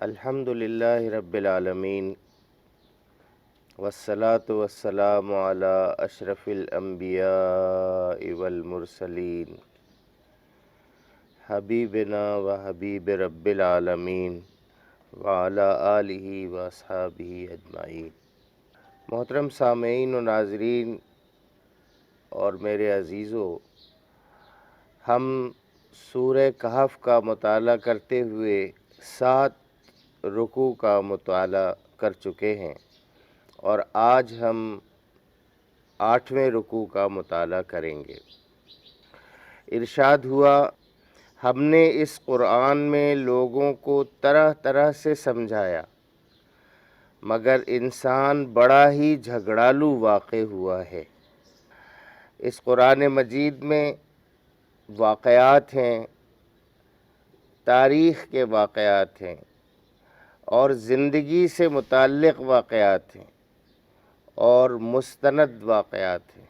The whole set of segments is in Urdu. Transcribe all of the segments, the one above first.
الحمد للہ رب العالمین والصلاة والسلام علی اشرف الانبیاء والمرسلین حبیبنا و حبیب رب العالمین وعلی آلہ و اصحابہ اجمعین۔ محترم سامعین و ناظرین اور میرے عزیزو، ہم سورہ کہف کا مطالعہ کرتے ہوئے 7 رکوع کا مطالعہ کر چکے ہیں اور آج ہم 8ویں رکوع کا مطالعہ کریں گے۔ ارشاد ہوا، ہم نے اس قرآن میں لوگوں کو طرح طرح سے سمجھایا مگر انسان بڑا ہی جھگڑالو واقع ہوا ہے۔ اس قرآن مجید میں واقعات ہیں، تاریخ کے واقعات ہیں اور زندگی سے متعلق واقعات ہیں اور مستند واقعات ہیں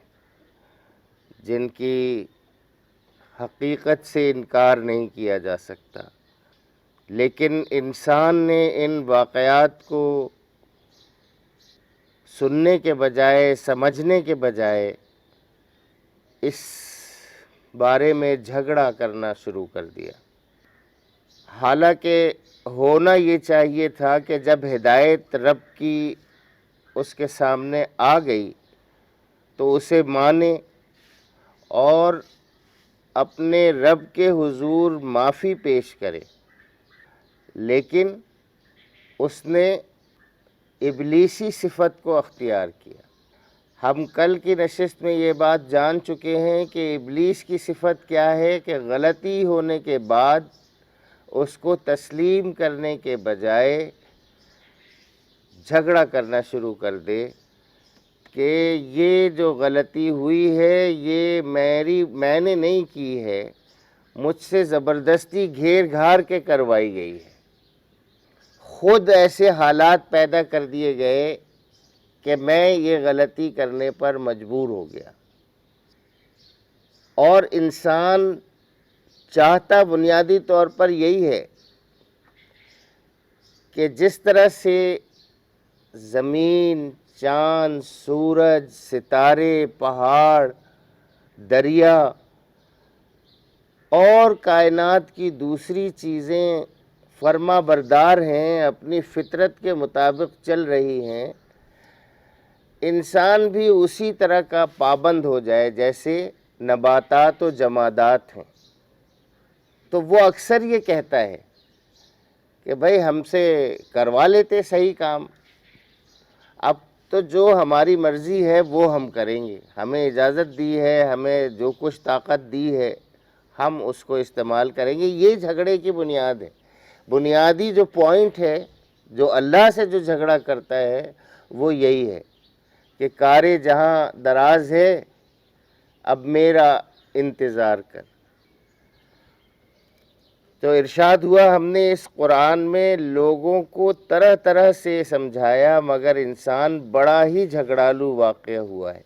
جن کی حقیقت سے انکار نہیں کیا جا سکتا، لیکن انسان نے ان واقعات کو سننے کے بجائے، سمجھنے کے بجائے اس بارے میں جھگڑا کرنا شروع کر دیا۔ حالانکہ ہونا یہ چاہیے تھا کہ جب ہدایت رب کی اس کے سامنے آ گئی تو اسے مانے اور اپنے رب کے حضور معافی پیش کرے، لیکن اس نے ابلیسی صفت کو اختیار کیا۔ ہم کل کی نشست میں یہ بات جان چکے ہیں کہ ابلیس کی صفت کیا ہے کہ غلطی ہونے کے بعد اس کو تسلیم کرنے کے بجائے جھگڑا کرنا شروع کر دے کہ یہ جو غلطی ہوئی ہے یہ میں نے نہیں کی ہے، مجھ سے زبردستی گھیر گھار کے کروائی گئی ہے۔ خود ایسے حالات پیدا کر دیے گئے کہ میں یہ غلطی کرنے پر مجبور ہو گیا۔ اور انسان چاہتا بنیادی طور پر یہی ہے کہ جس طرح سے زمین، چاند، سورج، ستارے، پہاڑ، دریا اور کائنات کی دوسری چیزیں فرما بردار ہیں، اپنی فطرت کے مطابق چل رہی ہیں، انسان بھی اسی طرح کا پابند ہو جائے جیسے نباتات و جمادات ہیں۔ تو وہ اکثر یہ کہتا ہے کہ بھائی ہم سے کروا لیتے صحیح کام، اب تو جو ہماری مرضی ہے وہ ہم کریں گے، ہمیں اجازت دی ہے، ہمیں جو کچھ طاقت دی ہے ہم اس کو استعمال کریں گے۔ یہ جھگڑے کی بنیاد ہے، بنیادی جو پوائنٹ ہے جو اللہ سے جو جھگڑا کرتا ہے وہ یہی ہے کہ کار جہاں دراز ہے اب میرا انتظار کر۔ تو ارشاد ہوا، ہم نے اس قرآن میں لوگوں کو طرح طرح سے سمجھایا مگر انسان بڑا ہی جھگڑالو واقع ہوا ہے۔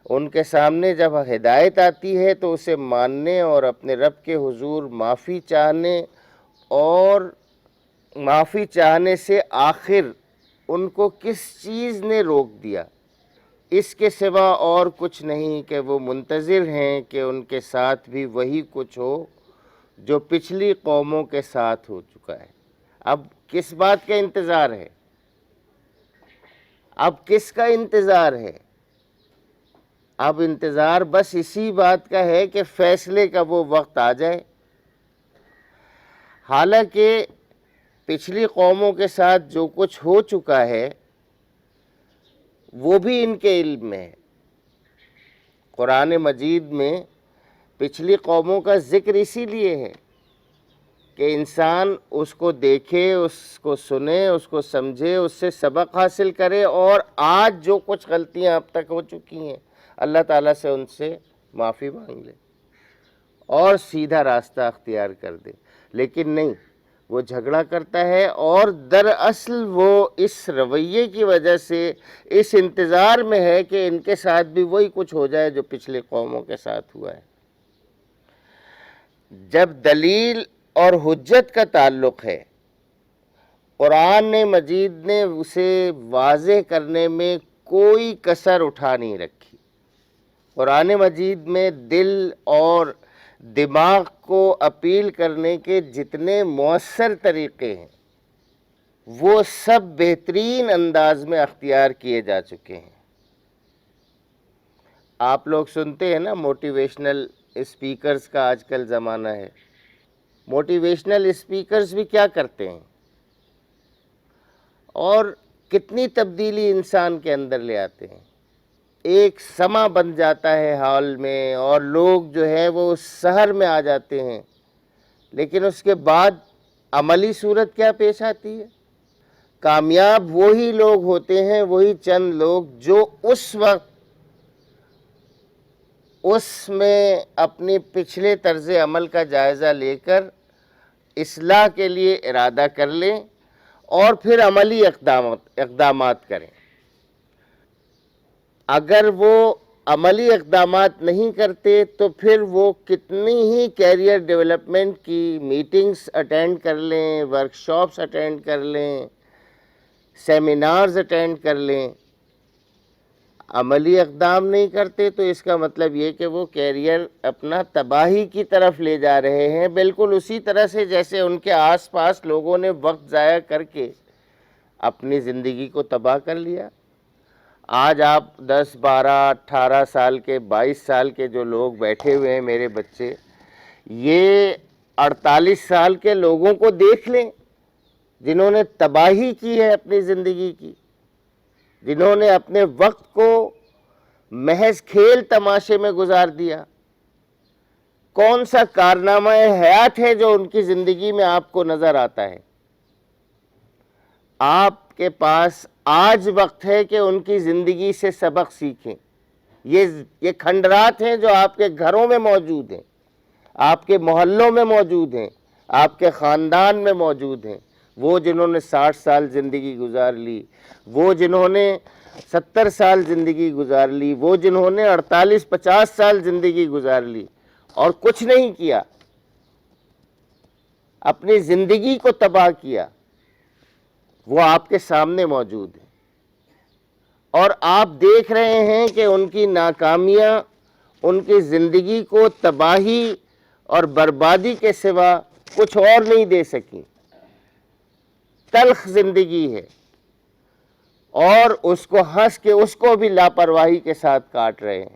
ان کے سامنے جب ہدایت آتی ہے تو اسے ماننے اور اپنے رب کے حضور معافی چاہنے اور معافی چاہنے سے آخر ان کو کس چیز نے روک دیا؟ اس کے سوا اور کچھ نہیں کہ وہ منتظر ہیں کہ ان کے ساتھ بھی وہی کچھ ہو جو پچھلی قوموں کے ساتھ ہو چکا ہے۔ اب کس بات کا انتظار ہے؟ اب کس کا انتظار ہے؟ اب انتظار بس اسی بات کا ہے کہ فیصلے کا وہ وقت آ جائے۔ حالانکہ پچھلی قوموں کے ساتھ جو کچھ ہو چکا ہے وہ بھی ان کے علم میں ہے۔ قرآن مجید میں پچھلی قوموں کا ذکر اسی لیے ہے کہ انسان اس کو دیکھے، اس کو سنے، اس کو سمجھے، اس سے سبق حاصل کرے اور آج جو کچھ غلطیاں اب تک ہو چکی ہیں اللہ تعالیٰ سے ان سے معافی مانگ لے اور سیدھا راستہ اختیار کر دے۔ لیکن نہیں، وہ جھگڑا کرتا ہے اور دراصل وہ اس رویے کی وجہ سے اس انتظار میں ہے کہ ان کے ساتھ بھی وہی کچھ ہو جائے جو پچھلی قوموں کے ساتھ ہوا ہے۔ جب دلیل اور حجت کا تعلق ہے قرآن مجید نے اسے واضح کرنے میں کوئی کسر اٹھا نہیں رکھی۔ قرآن مجید میں دل اور دماغ کو اپیل کرنے کے جتنے مؤثر طریقے ہیں وہ سب بہترین انداز میں اختیار کیے جا چکے ہیں۔ آپ لوگ سنتے ہیں نا موٹیویشنل اسپیکرز کا آج کل زمانہ ہے۔ موٹیویشنل اسپیکرز بھی کیا کرتے ہیں اور کتنی تبدیلی انسان کے اندر لے آتے ہیں۔ ایک سما بن جاتا ہے ہال میں اور لوگ جو ہے وہ سحر میں آ جاتے ہیں، لیکن اس کے بعد عملی صورت کیا پیش آتی ہے؟ کامیاب وہی لوگ ہوتے ہیں، وہی چند لوگ جو اس وقت اس میں اپنی پچھلے طرز عمل کا جائزہ لے کر اصلاح کے لیے ارادہ کر لیں اور پھر عملی اقدامات کریں۔ اگر وہ عملی اقدامات نہیں کرتے تو پھر وہ کتنی ہی کیریئر ڈیولپمنٹ کی میٹنگز اٹینڈ کر لیں، ورکشاپس اٹینڈ کر لیں، سیمینارز اٹینڈ کر لیں، عملی اقدام نہیں کرتے تو اس کا مطلب یہ کہ وہ کیریئر اپنا تباہی کی طرف لے جا رہے ہیں، بالکل اسی طرح سے جیسے ان کے آس پاس لوگوں نے وقت ضائع کر کے اپنی زندگی کو تباہ کر لیا۔ آج آپ 10 12 18 سال کے 22 سال کے جو لوگ بیٹھے ہوئے ہیں میرے بچے، یہ 48 سال کے لوگوں کو دیکھ لیں جنہوں نے تباہی کی ہے اپنی زندگی کی، جنہوں نے اپنے وقت کو محض کھیل تماشے میں گزار دیا۔ کون سا کارنامہ حیات ہے جو ان کی زندگی میں آپ کو نظر آتا ہے؟ آپ کے پاس آج وقت ہے کہ ان کی زندگی سے سبق سیکھیں۔ یہ کھنڈرات ہیں جو آپ کے گھروں میں موجود ہیں، آپ کے محلوں میں موجود ہیں، آپ کے خاندان میں موجود ہیں۔ وہ جنہوں نے 60 سال زندگی گزار لی، وہ جنہوں نے 70 سال زندگی گزار لی، وہ جنہوں نے 48 50 سال زندگی گزار لی اور کچھ نہیں کیا، اپنی زندگی کو تباہ کیا، وہ آپ کے سامنے موجود ہیں اور آپ دیکھ رہے ہیں کہ ان کی ناکامیاں ان کی زندگی کو تباہی اور بربادی کے سوا کچھ اور نہیں دے سکیں۔ تلخ زندگی ہے اور اس کو ہنس کے اس کو بھی لاپرواہی کے ساتھ کاٹ رہے ہیں۔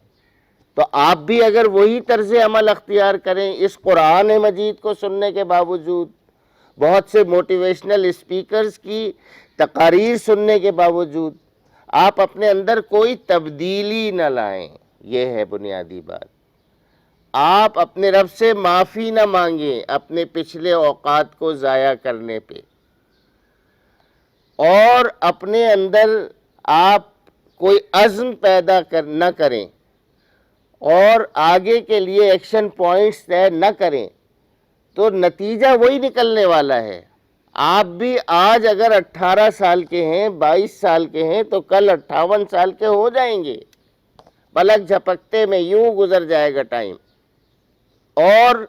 تو آپ بھی اگر وہی طرز عمل اختیار کریں، اس قرآن مجید کو سننے کے باوجود، بہت سے موٹیویشنل اسپیکرز کی تقاریر سننے کے باوجود آپ اپنے اندر کوئی تبدیلی نہ لائیں، یہ ہے بنیادی بات۔ آپ اپنے رب سے معافی نہ مانگیں اپنے پچھلے اوقات کو ضائع کرنے پہ، اور اپنے اندر آپ کوئی عزم پیدا نہ کریں اور آگے کے لیے ایکشن پوائنٹس طے نہ کریں تو نتیجہ وہی نکلنے والا ہے۔ آپ بھی آج اگر 18 سال کے ہیں، 22 سال کے ہیں تو کل 58 سال کے ہو جائیں گے، پلک جھپکتے میں یوں گزر جائے گا ٹائم، اور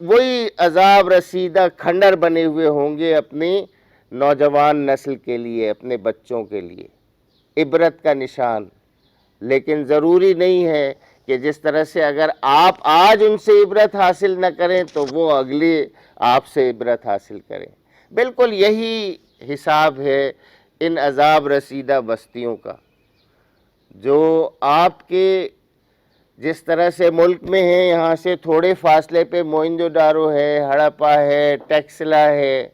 وہی عذاب رسیدہ کھنڈر بنے ہوئے ہوں گے اپنی نوجوان نسل کے لیے، اپنے بچوں کے لیے، عبرت کا نشان۔ لیکن ضروری نہیں ہے کہ جس طرح سے اگر آپ آج ان سے عبرت حاصل نہ کریں تو وہ اگلے آپ سے عبرت حاصل کریں۔ بالکل یہی حساب ہے ان عذاب رسیدہ بستیوں کا جو آپ کے جس طرح سے ملک میں ہیں، یہاں سے تھوڑے فاصلے پہ موئنجو ڈارو ہے، ہڑپا ہے، ٹیکسلا ہے،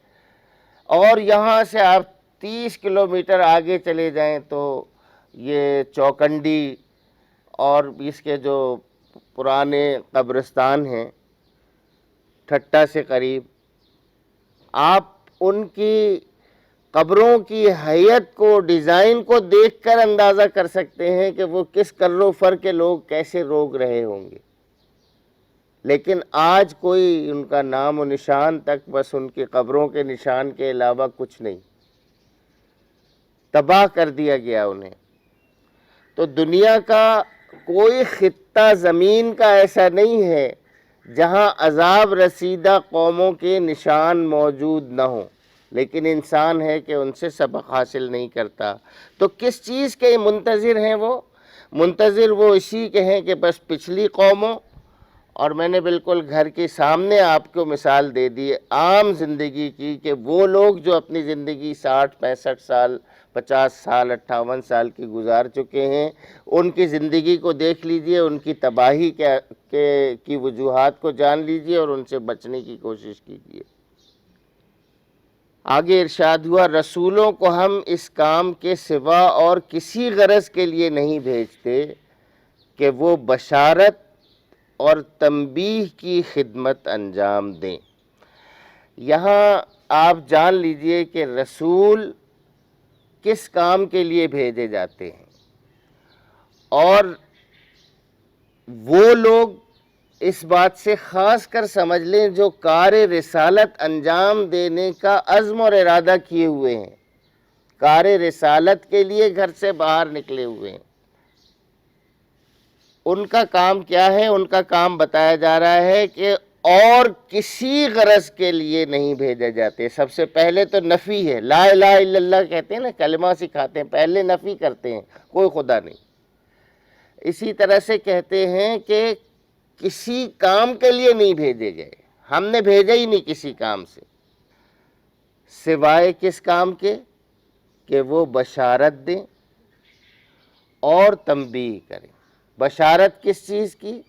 اور یہاں سے آپ 30 کلومیٹر آگے چلے جائیں تو یہ چوکنڈی اور اس کے جو پرانے قبرستان ہیں ٹھٹا سے قریب، آپ ان کی قبروں کی حیت کو، ڈیزائن کو دیکھ کر اندازہ کر سکتے ہیں کہ وہ کس کر و فر کے لوگ کیسے روک رہے ہوں گے۔ لیکن آج کوئی ان کا نام و نشان تک، بس ان کی قبروں کے نشان کے علاوہ کچھ نہیں، تباہ کر دیا گیا انہیں۔ تو دنیا کا کوئی خطہ زمین کا ایسا نہیں ہے جہاں عذاب رسیدہ قوموں کے نشان موجود نہ ہوں۔ لیکن انسان ہے کہ ان سے سبق حاصل نہیں کرتا. تو کس چیز کے منتظر ہیں وہ منتظر؟ وہ اسی کے ہیں کہ بس پچھلی قوموں، اور میں نے بالکل گھر کے سامنے آپ کو مثال دے دی عام زندگی کی، کہ وہ لوگ جو اپنی زندگی 60 65 سال 50 سال 58 سال کی گزار چکے ہیں، ان کی زندگی کو دیکھ لیجئے، ان کی تباہی کی وجوہات کو جان لیجئے اور ان سے بچنے کی کوشش کیجئے. آگے ارشاد ہوا، رسولوں کو ہم اس کام کے سوا اور کسی غرض کے لیے نہیں بھیجتے کہ وہ بشارت اور تنبیہ کی خدمت انجام دیں. یہاں آپ جان لیجئے کہ رسول کس کام کے لیے بھیجے جاتے ہیں، اور وہ لوگ اس بات سے خاص کر سمجھ لیں جو کار رسالت انجام دینے کا عزم اور ارادہ کیے ہوئے ہیں، کار رسالت کے لیے گھر سے باہر نکلے ہوئے ہیں. ان کا کام کیا ہے؟ ان کا کام بتایا جا رہا ہے کہ اور کسی غرض کے لیے نہیں بھیجے جاتے. سب سے پہلے تو نفی ہے، لا الہ الا اللہ کہتے ہیں نا، کلمہ سکھاتے ہیں، پہلے نفی کرتے ہیں، کوئی خدا نہیں. اسی طرح سے کہتے ہیں کہ کسی کام کے لیے نہیں بھیجے گئے، ہم نے بھیجا ہی نہیں کسی کام سے، سوائے کس کام کے؟ کہ وہ بشارت دیں اور تنبیہ کریں. بشارت کس چیز کی؟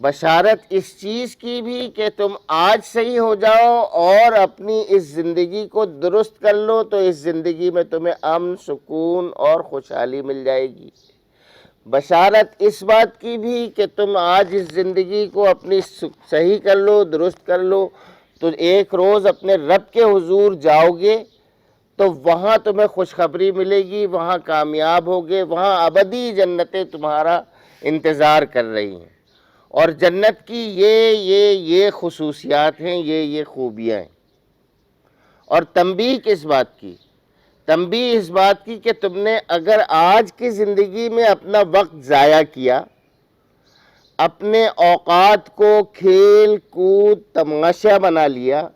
بشارت اس چیز کی بھی کہ تم آج صحیح ہو جاؤ اور اپنی اس زندگی کو درست کر لو تو اس زندگی میں تمہیں امن، سکون اور خوشحالی مل جائے گی. بشارت اس بات کی بھی کہ تم آج اس زندگی کو اپنی صحیح کر لو، درست کر لو، تو ایک روز اپنے رب کے حضور جاؤ گے تو وہاں تمہیں خوشخبری ملے گی، وہاں کامیاب ہوگے، وہاں ابدی جنتیں تمہارا انتظار کر رہی ہیں. اور جنت کی یہ خصوصیات ہیں، یہ خوبیاں ہیں. اور تنبیہ کس بات کی؟ تنبیہ اس بات کی کہ تم نے اگر آج کی زندگی میں اپنا وقت ضائع کیا، اپنے اوقات کو کھیل کود تماشا بنا لیا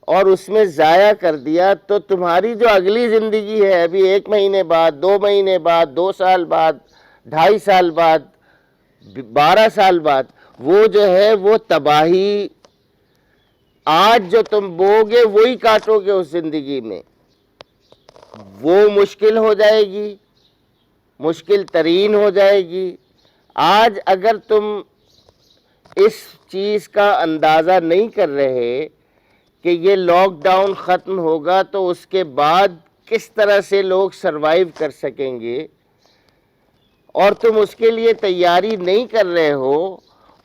اور اس میں ضائع کر دیا، تو تمہاری جو اگلی زندگی ہے، ابھی 1 مہینے بعد، 2 مہینے بعد، 2 سال بعد، 2.5 سال بعد، 12 سال بعد، وہ جو ہے وہ تباہی آج جو تم بوگے وہی کاٹو گے اس زندگی میں. وہ مشکل ہو جائے گی، مشکل ترین ہو جائے گی. آج اگر تم اس چیز کا اندازہ نہیں کر رہے کہ یہ لاک ڈاؤن ختم ہوگا تو اس کے بعد کس طرح سے لوگ سروائیو کر سکیں گے، اور تم اس کے لیے تیاری نہیں کر رہے ہو،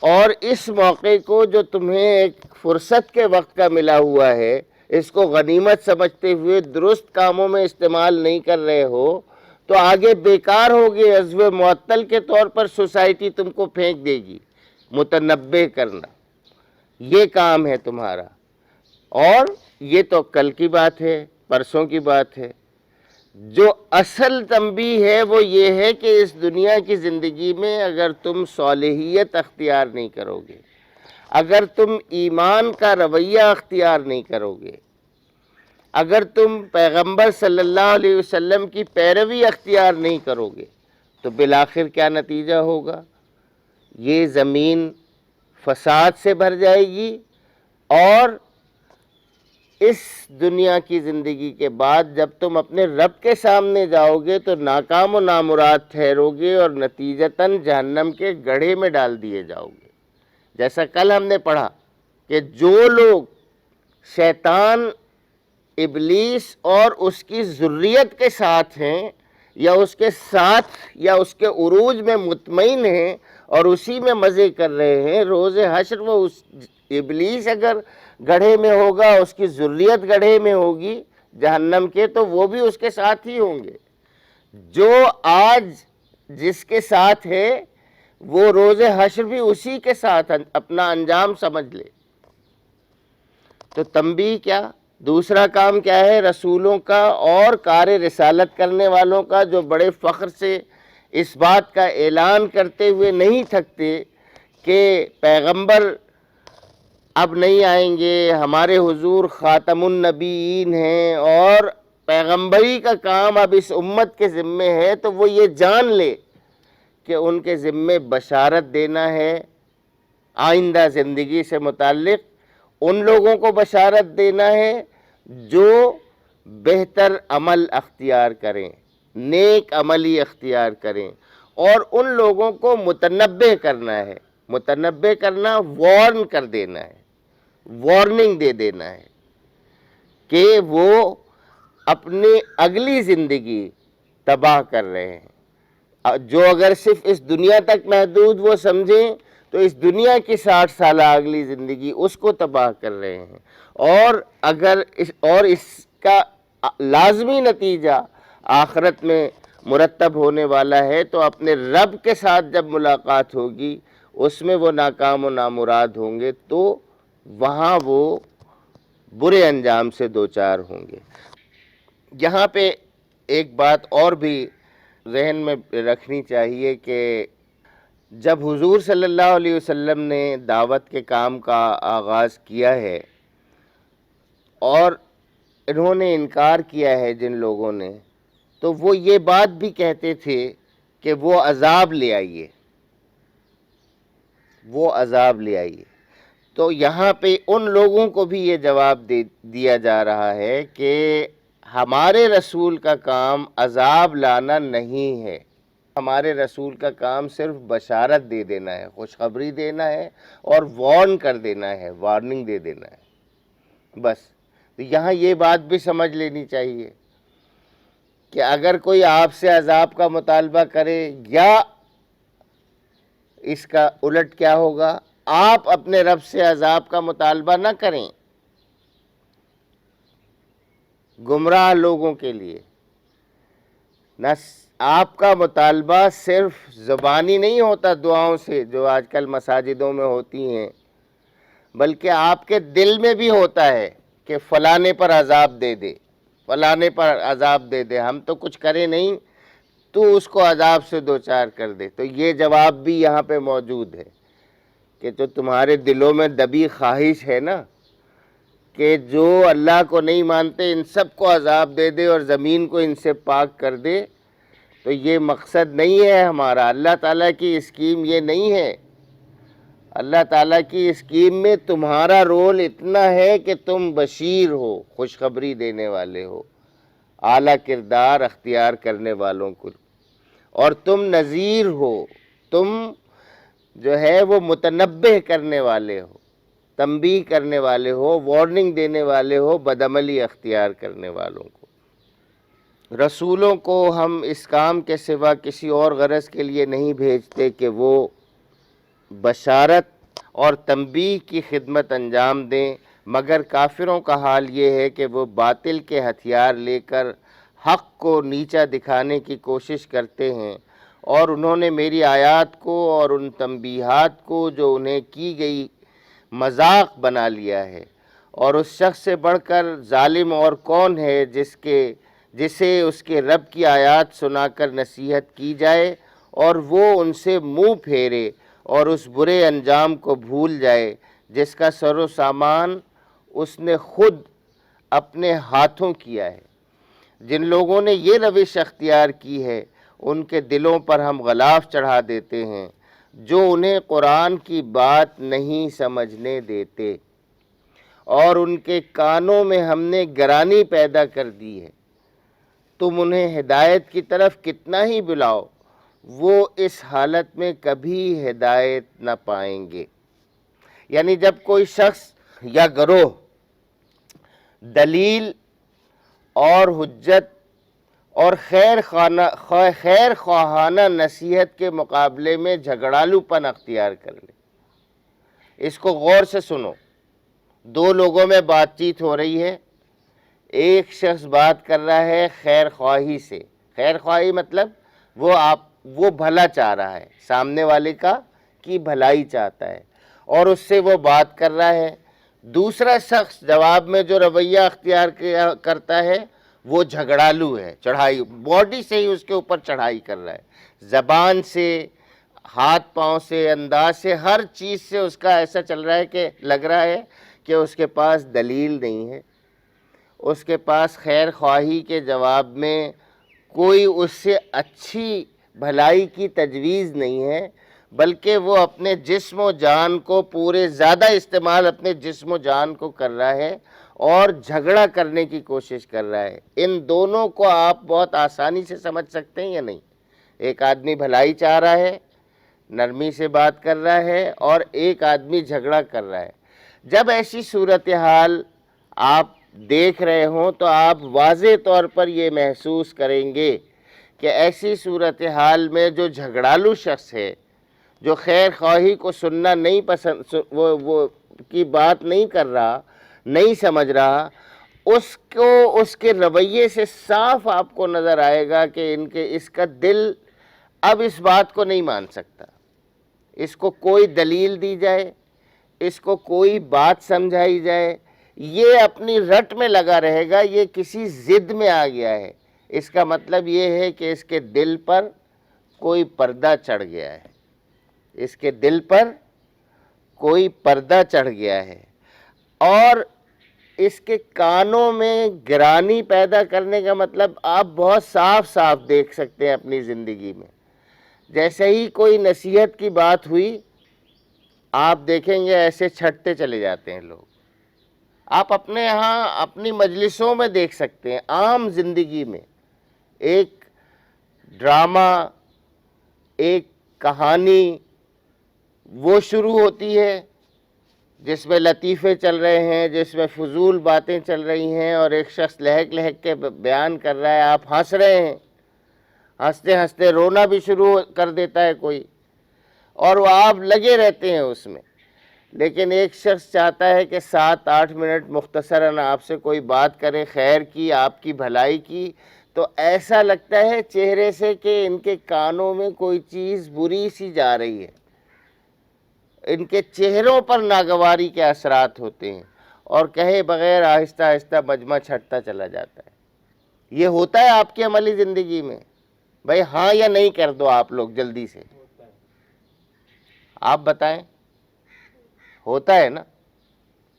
اور اس موقع کو جو تمہیں ایک فرصت کے وقت کا ملا ہوا ہے اس کو غنیمت سمجھتے ہوئے درست کاموں میں استعمال نہیں کر رہے ہو، تو آگے بیکار ہوگے. عضو معطل کے طور پر سوسائٹی تم کو پھینک دے گی. متنبہ کرنا یہ کام ہے تمہارا. اور یہ تو کل کی بات ہے، پرسوں کی بات ہے. جو اصل تنبیہ ہے وہ یہ ہے کہ اس دنیا کی زندگی میں اگر تم صالحیت اختیار نہیں کرو گے، اگر تم ایمان کا رویہ اختیار نہیں کرو گے، اگر تم پیغمبر صلی اللہ علیہ وسلم کی پیروی اختیار نہیں کرو گے، تو بالآخر کیا نتیجہ ہوگا؟ یہ زمین فساد سے بھر جائے گی، اور اس دنیا کی زندگی کے بعد جب تم اپنے رب کے سامنے جاؤ گے تو ناکام و نامراد ٹھہرو گے اور نتیجتاً جہنم کے گڑھے میں ڈال دیے جاؤ گے. جیسا کل ہم نے پڑھا کہ جو لوگ شیطان، ابلیس اور اس کی ذریت کے ساتھ ہیں، یا اس کے ساتھ یا اس کے عروج میں مطمئن ہیں اور اسی میں مزے کر رہے ہیں، روز حشر وہ ابلیس اگر گڑھے میں ہوگا، اس کی ذریت گڑھے میں ہوگی جہنم کے، تو وہ بھی اس کے ساتھ ہی ہوں گے. جو آج جس کے ساتھ ہے وہ روز حشر بھی اسی کے ساتھ اپنا انجام سمجھ لے. تو تنبیہ کیا؟ دوسرا کام کیا ہے رسولوں کا اور کار رسالت کرنے والوں کا، جو بڑے فخر سے اس بات کا اعلان کرتے ہوئے نہیں تھکتے کہ پیغمبر اب نہیں آئیں گے، ہمارے حضور خاتم النبیین ہیں اور پیغمبری کا کام اب اس امت کے ذمے ہے، تو وہ یہ جان لے کہ ان کے ذمے بشارت دینا ہے آئندہ زندگی سے متعلق، ان لوگوں کو بشارت دینا ہے جو بہتر عمل اختیار کریں، نیک عملی اختیار کریں، اور ان لوگوں کو متنبہ کرنا ہے۔ متنبہ کرنا وارن کر دینا ہے، وارننگ دے دینا ہے کہ وہ اپنی اگلی زندگی تباہ کر رہے ہیں۔ جو اگر صرف اس دنیا تک محدود وہ سمجھیں تو اس دنیا کی 60 سالہ اگلی زندگی اس کو تباہ کر رہے ہیں، اور اس کا لازمی نتیجہ آخرت میں مرتب ہونے والا ہے، تو اپنے رب کے ساتھ جب ملاقات ہوگی اس میں وہ ناکام و نامراد ہوں گے، تو وہاں وہ برے انجام سے دوچار ہوں گے۔ یہاں پہ ایک بات اور بھی ذہن میں رکھنی چاہیے کہ جب حضور صلی اللہ علیہ وسلم نے دعوت کے کام کا آغاز کیا ہے اور انہوں نے انکار کیا ہے جن لوگوں نے، تو وہ یہ بات بھی کہتے تھے کہ وہ عذاب لے آئیے، وہ عذاب لے آئیے۔ تو یہاں پہ ان لوگوں کو بھی یہ جواب دیا جا رہا ہے کہ ہمارے رسول کا کام عذاب لانا نہیں ہے، ہمارے رسول کا کام صرف بشارت دے دینا ہے، خوشخبری دینا ہے اور وارن کر دینا ہے، وارننگ دے دینا ہے، بس۔ تو یہاں یہ بات بھی سمجھ لینی چاہیے کہ اگر کوئی آپ سے عذاب کا مطالبہ کرے یا اس کا الٹ کیا ہوگا، آپ اپنے رب سے عذاب کا مطالبہ نہ کریں گمراہ لوگوں کے لیے۔ نہ آپ کا مطالبہ صرف زبانی نہیں ہوتا دعاؤں سے جو آج کل مساجدوں میں ہوتی ہیں، بلکہ آپ کے دل میں بھی ہوتا ہے کہ فلانے پر عذاب دے دے، فلانے پر عذاب دے دے، ہم تو کچھ کرے نہیں، تو اس کو عذاب سے دوچار کر دے۔ تو یہ جواب بھی یہاں پہ موجود ہے کہ جو تمہارے دلوں میں دبی خواہش ہے نا کہ جو اللہ کو نہیں مانتے ان سب کو عذاب دے دے اور زمین کو ان سے پاک کر دے، تو یہ مقصد نہیں ہے ہمارا۔ اللہ تعالیٰ کی اسکیم یہ نہیں ہے۔ اللہ تعالیٰ کی اسکیم میں تمہارا رول اتنا ہے کہ تم بشیر ہو، خوشخبری دینے والے ہو، اعلیٰ کردار اختیار کرنے والوں کو، اور تم نذیر ہو، تم جو ہے وہ متنبہ کرنے والے ہو، تنبیہ کرنے والے ہو، وارننگ دینے والے ہو بدعملی اختیار کرنے والوں کو۔ رسولوں کو ہم اس کام کے سوا کسی اور غرض کے لیے نہیں بھیجتے کہ وہ بشارت اور تنبیہ کی خدمت انجام دیں، مگر کافروں کا حال یہ ہے کہ وہ باطل کے ہتھیار لے کر حق کو نیچا دکھانے کی کوشش کرتے ہیں، اور انہوں نے میری آیات کو اور ان تنبیہات کو جو انہیں کی گئی مذاق بنا لیا ہے۔ اور اس شخص سے بڑھ کر ظالم اور کون ہے جسے اس کے رب کی آیات سنا کر نصیحت کی جائے اور وہ ان سے منہ پھیرے اور اس برے انجام کو بھول جائے جس کا سر و سامان اس نے خود اپنے ہاتھوں کیا ہے۔ جن لوگوں نے یہ روش اختیار کی ہے ان کے دلوں پر ہم غلاف چڑھا دیتے ہیں جو انہیں قرآن کی بات نہیں سمجھنے دیتے، اور ان کے کانوں میں ہم نے گرانی پیدا کر دی ہے۔ تم انہیں ہدایت کی طرف کتنا ہی بلاؤ، وہ اس حالت میں کبھی ہدایت نہ پائیں گے۔ یعنی جب کوئی شخص یا گروہ دلیل اور حجت اور خیر خواہانہ نصیحت کے مقابلے میں جھگڑالو پن اختیار کر لے۔ اس کو غور سے سنو، دو لوگوں میں بات چیت ہو رہی ہے، ایک شخص بات کر رہا ہے خیر خواہی سے، خیر خواہی مطلب وہ بھلا چاہ رہا ہے، سامنے والے کی بھلائی چاہتا ہے اور اس سے وہ بات کر رہا ہے۔ دوسرا شخص جواب میں جو رویہ اختیار کرتا ہے وہ جھگڑالو ہے، چڑھائی، باڈی سے ہی اس کے اوپر چڑھائی کر رہا ہے، زبان سے، ہاتھ پاؤں سے، انداز سے، ہر چیز سے اس کا ایسا چل رہا ہے کہ لگ رہا ہے کہ اس کے پاس دلیل نہیں ہے، اس کے پاس خیر خواہی کے جواب میں کوئی اس سے اچھی بھلائی کی تجویز نہیں ہے، بلکہ وہ اپنے جسم و جان کو پورے زیادہ استعمال اپنے جسم و جان کو کر رہا ہے اور جھگڑا کرنے کی کوشش کر رہا ہے۔ ان دونوں کو آپ بہت آسانی سے سمجھ سکتے ہیں یا نہیں؟ ایک آدمی بھلائی چاہ رہا ہے، نرمی سے بات کر رہا ہے، اور ایک آدمی جھگڑا کر رہا ہے۔ جب ایسی صورتحال آپ دیکھ رہے ہوں تو آپ واضح طور پر یہ محسوس کریں گے کہ ایسی صورتحال میں جو جھگڑالو شخص ہے، جو خیر خواہی کو سننا نہیں پسند، وہ کی بات نہیں کر رہا، نہیں سمجھ رہا، اس کو اس کے رویے سے صاف آپ کو نظر آئے گا کہ اس کا دل اب اس بات کو نہیں مان سکتا۔ اس کو کوئی دلیل دی جائے، اس کو کوئی بات سمجھائی جائے، یہ اپنی رٹ میں لگا رہے گا، یہ کسی ضد میں آ گیا ہے۔ اس کا مطلب یہ ہے کہ اس کے دل پر کوئی پردہ چڑھ گیا ہے، اس کے دل پر کوئی پردہ چڑھ گیا ہے، اور اس کے کانوں میں گرانی پیدا کرنے کا مطلب آپ بہت صاف صاف دیکھ سکتے ہیں اپنی زندگی میں۔ جیسے ہی کوئی نصیحت کی بات ہوئی، آپ دیکھیں گے ایسے چھٹتے چلے جاتے ہیں لوگ۔ آپ اپنے ہاں اپنی مجلسوں میں دیکھ سکتے ہیں، عام زندگی میں ایک ڈرامہ، ایک کہانی وہ شروع ہوتی ہے جس میں لطیفے چل رہے ہیں، جس میں فضول باتیں چل رہی ہیں، اور ایک شخص لہک لہک کے بیان کر رہا ہے، آپ ہنس رہے ہیں، ہنستے ہنستے رونا بھی شروع کر دیتا ہے کوئی، اور وہ آپ لگے رہتے ہیں اس میں۔ لیکن ایک شخص چاہتا ہے کہ 7-8 منٹ مختصراً آپ سے کوئی بات کرے، خیر کی، آپ کی بھلائی کی، تو ایسا لگتا ہے چہرے سے کہ ان کے کانوں میں کوئی چیز بری سی جا رہی ہے، ان کے چہروں پر ناگواری کے اثرات ہوتے ہیں، اور کہے بغیر آہستہ آہستہ مجمع چھٹتا چلا جاتا ہے۔ یہ ہوتا ہے آپ کی عملی زندگی میں؟ بھائی ہاں یا نہیں کر دو آپ لوگ جلدی سے، آپ بتائیں۔ ہوتا ہے نا؟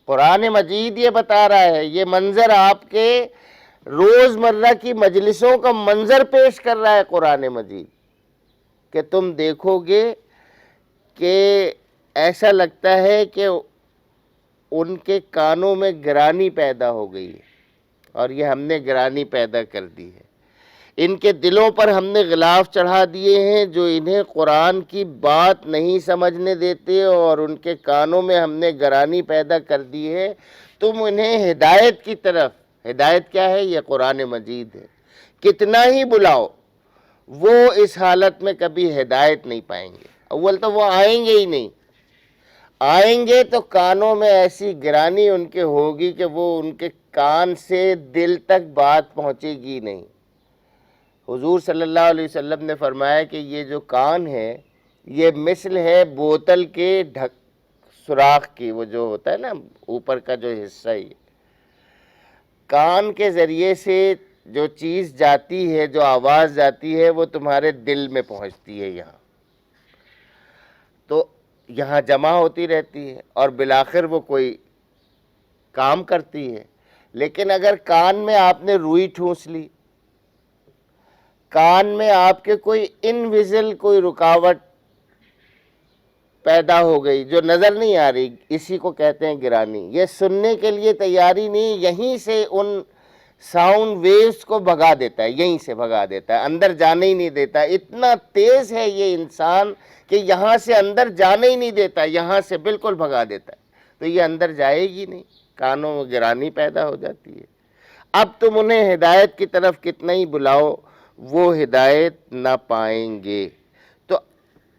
قرآن مجید یہ بتا رہا ہے، یہ منظر آپ کے روز مرہ کی مجلسوں کا منظر پیش کر رہا ہے قرآن مجید، کہ تم دیکھو گے کہ ایسا لگتا ہے کہ ان کے کانوں میں گرانی پیدا ہو گئی ہے، اور یہ ہم نے گرانی پیدا کر دی ہے۔ ان کے دلوں پر ہم نے غلاف چڑھا دیے ہیں جو انہیں قرآن کی بات نہیں سمجھنے دیتے، اور ان کے کانوں میں ہم نے گرانی پیدا کر دی ہے۔ تم انہیں ہدایت کی طرف، ہدایت کیا ہے؟ یہ قرآن مجید ہے، کتنا ہی بلاؤ وہ اس حالت میں کبھی ہدایت نہیں پائیں گے۔ اول تو وہ آئیں گے ہی نہیں، آئیں گے تو کانوں میں ایسی گرانی ان کے ہوگی کہ وہ ان کے کان سے دل تک بات پہنچے گی نہیں۔ حضور صلی اللہ علیہ وسلم نے فرمایا کہ یہ جو کان ہے، یہ مثل ہے بوتل کے سوراخ کی، وہ جو ہوتا ہے نا اوپر کا جو حصہ ہے، کان کے ذریعے سے جو چیز جاتی ہے، جو آواز جاتی ہے، وہ تمہارے دل میں پہنچتی ہے، یہاں تو یہاں جمع ہوتی رہتی ہے، اور بالآخر وہ کوئی کام کرتی ہے۔ لیکن اگر کان میں آپ نے روئی ٹھونس لی، کان میں آپ کے کوئی انویزل کوئی رکاوٹ پیدا ہو گئی جو نظر نہیں آ رہی، اسی کو کہتے ہیں گرانی۔ یہ سننے کے لیے تیاری نہیں، یہیں سے ان ساؤنڈ ویوز کو بھگا دیتا ہے، یہیں سے بھگا دیتا ہے، اندر جانے ہی نہیں دیتا۔ اتنا تیز ہے یہ انسان کہ یہاں سے اندر جانے ہی نہیں دیتا، یہاں سے بالکل بھگا دیتا ہے، تو یہ اندر جائے گی نہیں، کانوں میں گرانی پیدا ہو جاتی ہے۔ اب تم انہیں ہدایت کی طرف کتنا ہی بلاؤ، وہ ہدایت نہ پائیں گے۔ تو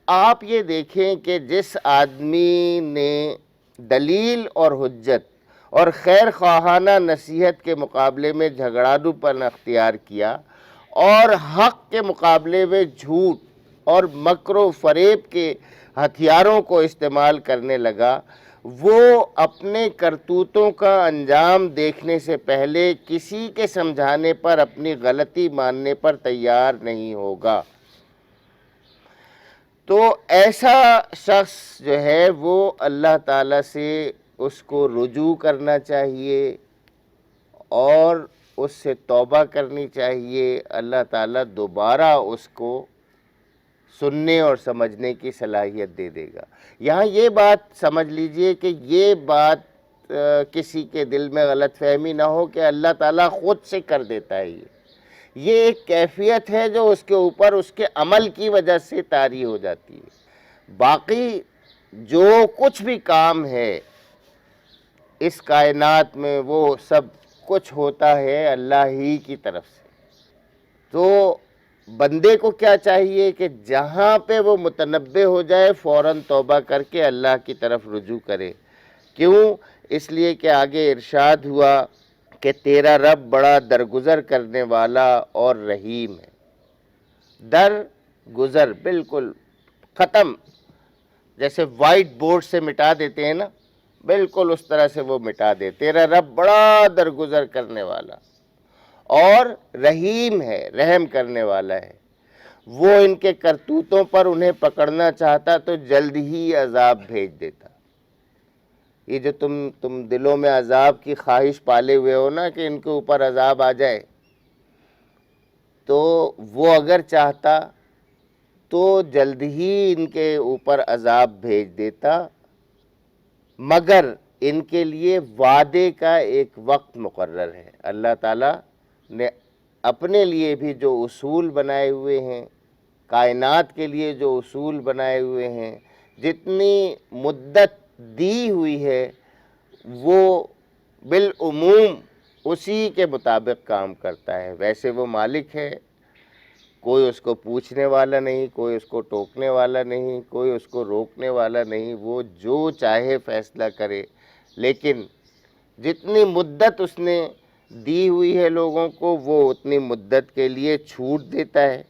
آپ یہ دیکھیں کہ جس آدمی نے دلیل اور حجت اور خیر خواہانہ نصیحت کے مقابلے میں جھگڑالو پن اختیار کیا، اور حق کے مقابلے میں جھوٹ اور مکر و فریب کے ہتھیاروں کو استعمال کرنے لگا، وہ اپنے کرتوتوں کا انجام دیکھنے سے پہلے کسی کے سمجھانے پر اپنی غلطی ماننے پر تیار نہیں ہوگا۔ تو ایسا شخص جو ہے وہ اللہ تعالیٰ سے اس کو رجوع کرنا چاہیے اور اس سے توبہ کرنی چاہیے. اللہ تعالیٰ دوبارہ اس کو سننے اور سمجھنے کی صلاحیت دے دے گا. یہاں یہ بات سمجھ لیجئے کہ یہ بات کسی کے دل میں غلط فہمی نہ ہو کہ اللہ تعالیٰ خود سے کر دیتا ہے. یہ ایک کیفیت ہے جو اس کے اوپر اس کے عمل کی وجہ سے طاری ہو جاتی ہے. باقی جو کچھ بھی کام ہے اس کائنات میں وہ سب کچھ ہوتا ہے اللہ ہی کی طرف سے. تو بندے کو کیا چاہیے کہ جہاں پہ وہ متنبہ ہو جائے فوراً توبہ کر کے اللہ کی طرف رجوع کرے. کیوں؟ اس لیے کہ آگے ارشاد ہوا کہ تیرا رب بڑا درگزر کرنے والا اور رحیم ہے. درگزر بالکل ختم، جیسے وائٹ بورڈ سے مٹا دیتے ہیں نا، بالکل اس طرح سے وہ مٹا دے. تیرا رب بڑا درگزر کرنے والا اور رحیم ہے، رحم کرنے والا ہے. وہ ان کے کرتوتوں پر انہیں پکڑنا چاہتا تو جلد ہی عذاب بھیج دیتا. یہ جو تم دلوں میں عذاب کی خواہش پالے ہوئے ہو نا کہ ان کے اوپر عذاب آ جائے، تو وہ اگر چاہتا تو جلد ہی ان کے اوپر عذاب بھیج دیتا، مگر ان کے لیے وعدے کا ایک وقت مقرر ہے. اللہ تعالیٰ نے اپنے لیے بھی جو اصول بنائے ہوئے ہیں، کائنات کے لیے جو اصول بنائے ہوئے ہیں، جتنی مدت دی ہوئی ہے وہ بالعموم اسی کے مطابق کام کرتا ہے. ویسے وہ مالک ہے، کوئی اس کو پوچھنے والا نہیں، کوئی اس کو ٹوکنے والا نہیں، کوئی اس کو روکنے والا نہیں. وہ جو چاہے فیصلہ کرے، لیکن جتنی مدت اس نے دی ہوئی ہے لوگوں کو وہ اتنی مدت کے لیے چھوٹ دیتا ہے.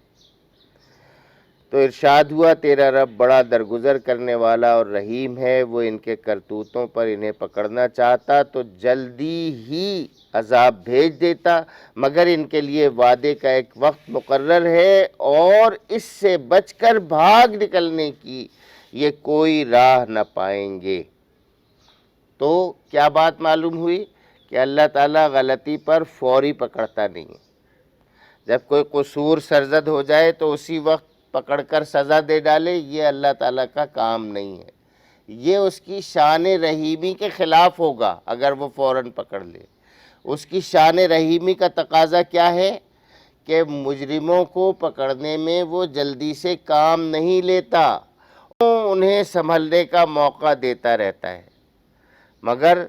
تو ارشاد ہوا تیرا رب بڑا درگزر کرنے والا اور رحیم ہے. وہ ان کے کرتوتوں پر انہیں پکڑنا چاہتا تو جلدی ہی عذاب بھیج دیتا، مگر ان کے لیے وعدے کا ایک وقت مقرر ہے اور اس سے بچ کر بھاگ نکلنے کی یہ کوئی راہ نہ پائیں گے. تو کیا بات معلوم ہوئی کہ اللہ تعالیٰ غلطی پر فوری پکڑتا نہیں ہے. جب کوئی قصور سرزد ہو جائے تو اسی وقت پکڑ کر سزا دے ڈالے، یہ اللہ تعالیٰ کا کام نہیں ہے. یہ اس کی شان رحیمی کے خلاف ہوگا اگر وہ فوراً پکڑ لے. اس کی شان رحیمی کا تقاضا کیا ہے کہ مجرموں کو پکڑنے میں وہ جلدی سے کام نہیں لیتا، انہیں سنبھلنے کا موقع دیتا رہتا ہے. مگر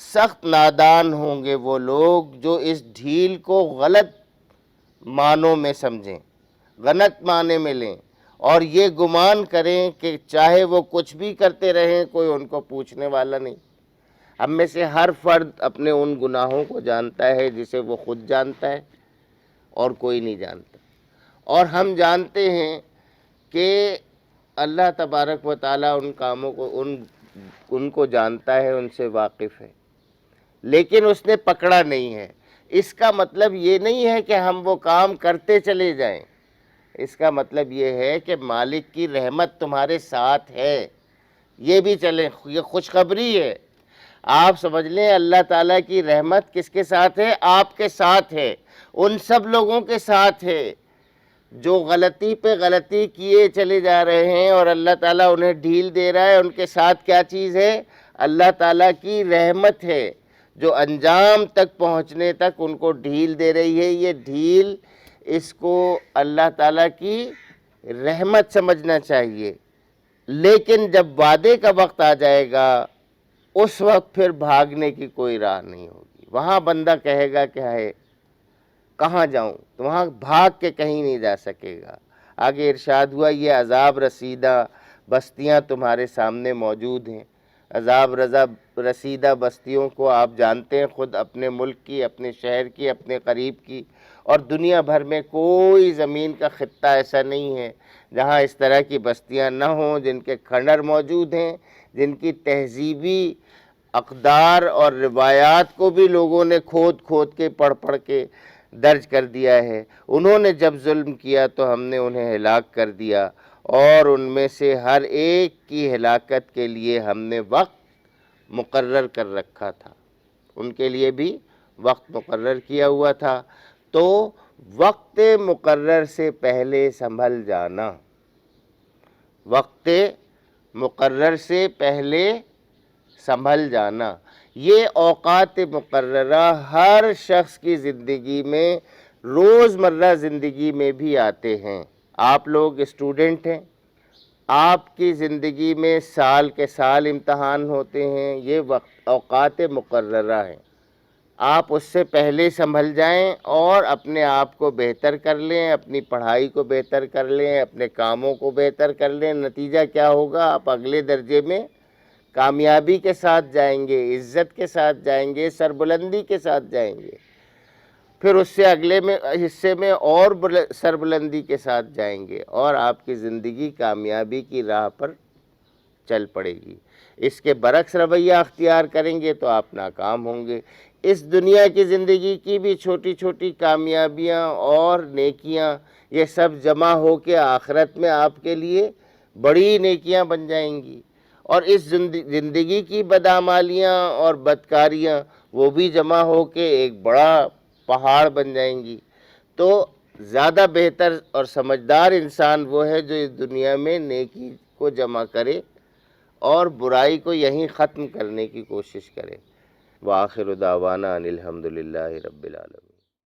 سخت نادان ہوں گے وہ لوگ جو اس ڈھیل کو غلط معنوں میں سمجھیں، غلط معنی میں لیں اور یہ گمان کریں کہ چاہے وہ کچھ بھی کرتے رہیں کوئی ان کو پوچھنے والا نہیں. ہم میں سے ہر فرد اپنے ان گناہوں کو جانتا ہے جسے وہ خود جانتا ہے اور کوئی نہیں جانتا. اور ہم جانتے ہیں کہ اللہ تبارک و تعالیٰ ان کاموں کو ان کو جانتا ہے، ان سے واقف ہے، لیکن اس نے پکڑا نہیں ہے. اس کا مطلب یہ نہیں ہے کہ ہم وہ کام کرتے چلے جائیں. اس کا مطلب یہ ہے کہ مالک کی رحمت تمہارے ساتھ ہے. یہ بھی چلیں، یہ خوشخبری ہے. آپ سمجھ لیں اللہ تعالیٰ کی رحمت کس کے ساتھ ہے؟ آپ کے ساتھ ہے، ان سب لوگوں کے ساتھ ہے جو غلطی پہ غلطی کیے چلے جا رہے ہیں اور اللہ تعالیٰ انہیں ڈھیل دے رہا ہے. ان کے ساتھ کیا چیز ہے؟ اللہ تعالیٰ کی رحمت ہے جو انجام تک پہنچنے تک ان کو ڈھیل دے رہی ہے. یہ ڈھیل اس کو اللہ تعالیٰ کی رحمت سمجھنا چاہیے. لیکن جب وعدے کا وقت آ جائے گا اس وقت پھر بھاگنے کی کوئی راہ نہیں ہوگی. وہاں بندہ کہے گا کہ ہے کہاں جاؤں، تو وہاں بھاگ کے کہیں نہیں جا سکے گا. آگے ارشاد ہوا یہ عذاب رسیدہ بستیاں تمہارے سامنے موجود ہیں. عذاب رسیدہ بستیوں کو آپ جانتے ہیں، خود اپنے ملک کی، اپنے شہر کی، اپنے قریب کی، اور دنیا بھر میں کوئی زمین کا خطہ ایسا نہیں ہے جہاں اس طرح کی بستیاں نہ ہوں جن کے کھنڈر موجود ہیں، جن کی تہذیبی اقدار اور روایات کو بھی لوگوں نے کھود کھود کے پڑھ کے درج کر دیا ہے. انہوں نے جب ظلم کیا تو ہم نے انہیں ہلاک کر دیا اور ان میں سے ہر ایک کی ہلاکت کے لیے ہم نے وقت مقرر کر رکھا تھا، ان کے لیے بھی وقت مقرر کیا ہوا تھا۔ تو وقت مقرر سے پہلے سنبھل جانا، وقت مقرر سے پہلے سنبھل جانا، یہ اوقات مقررہ ہر شخص کی زندگی میں، روزمرہ زندگی میں بھی آتے ہیں۔ آپ لوگ اسٹوڈنٹ ہیں، آپ کی زندگی میں سال کے سال امتحان ہوتے ہیں، یہ وقت اوقات مقررہ ہیں۔ آپ اس سے پہلے سنبھل جائیں اور اپنے آپ کو بہتر کر لیں، اپنی پڑھائی کو بہتر کر لیں، اپنے کاموں کو بہتر کر لیں۔ نتیجہ کیا ہوگا؟ آپ اگلے درجے میں کامیابی کے ساتھ جائیں گے، عزت کے ساتھ جائیں گے، سربلندی کے ساتھ جائیں گے، پھر اس سے اگلے میں حصے میں اور سربلندی کے ساتھ جائیں گے، اور آپ کی زندگی کامیابی کی راہ پر چل پڑے گی۔ اس کے برعکس رویہ اختیار کریں گے تو آپ ناکام ہوں گے۔ اس دنیا کی زندگی کی بھی چھوٹی چھوٹی کامیابیاں اور نیکیاں، یہ سب جمع ہو کے آخرت میں آپ کے لیے بڑی نیکیاں بن جائیں گی، اور اس زندگی کی بدعمالیاں اور بدکاریاں وہ بھی جمع ہو کے ایک بڑا پہاڑ بن جائیں گی۔ تو زیادہ بہتر اور سمجھدار انسان وہ ہے جو اس دنیا میں نیکی کو جمع کرے اور برائی کو یہیں ختم کرنے کی کوشش کرے۔ وآخر دعوانا ان الحمدللہ رب العالمین۔